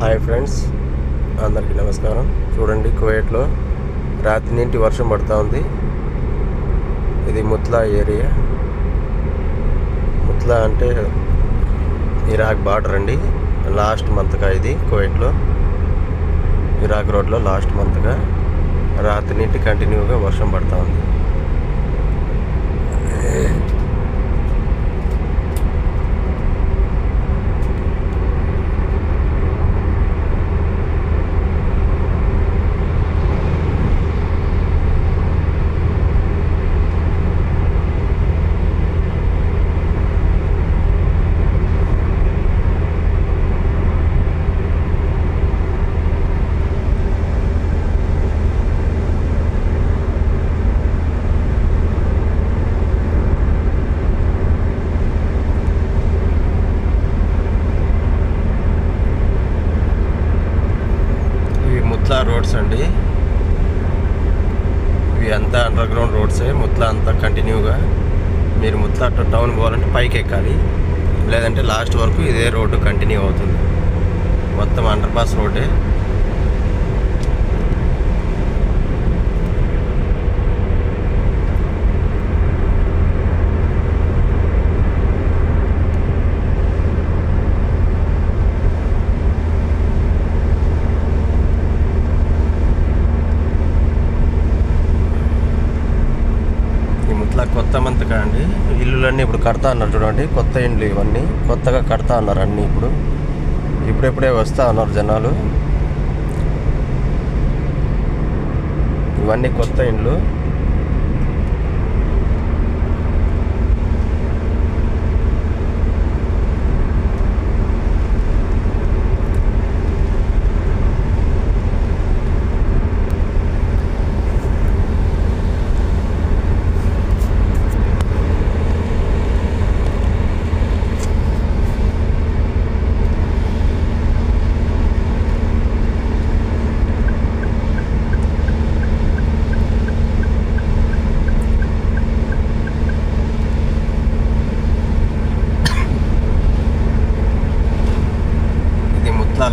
Hi friends, అందరికీ నమస్కారం. చూడండి, కువైట్లో రాత్రి నుండి వర్షం పడుతూ ఉంది. ఇది ముత్లా ఏరియా. ముత్లా అంటే ఇరాక్ బార్డర్ అండి. లాస్ట్ మంత్గా ఇది కువైట్లో ఇరాక్ రోడ్లో లాస్ట్ మంత్గా రాత్రి నుండి కంటిన్యూగా వర్షం పడుతూ ఉంది. ముత్లా రోడ్స్ అండి. ఇవి అంతా అండర్ గ్రౌండ్ రోడ్సే. ముత్లా అంతా కంటిన్యూగా మీరు ముత్లా టౌన్ పోవాలంటే పైకి ఎక్కాలి, లేదంటే లాస్ట్ వరకు ఇదే రోడ్డు కంటిన్యూ అవుతుంది. మొత్తం అండర్ పాస్ రోడ్డే. కొత్త మంతగా అండి. ఇల్లులన్నీ ఇప్పుడు కడతా ఉన్నారు. చూడండి, కొత్త ఇండ్లు ఇవన్నీ కొత్తగా కడతా ఉన్నారు. అన్నీ ఇప్పుడెప్పుడే వస్తూ ఉన్నారు జనాలు. ఇవన్నీ కొత్త ఇండ్లు.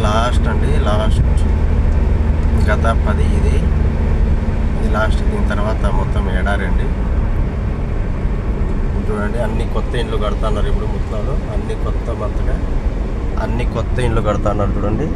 లాస్ట్ అండి, లాస్ట్ గత 10 ఇది లాస్ట్. దీని తర్వాత మొత్తం ఎడారండి. చూడండి, అన్ని కొత్త ఇండ్లు కడుతున్నారు ఇప్పుడు ముత్లాలో. అన్ని కొత్త మంతగా అన్ని కొత్త ఇండ్లు కడుతున్నారు చూడండి.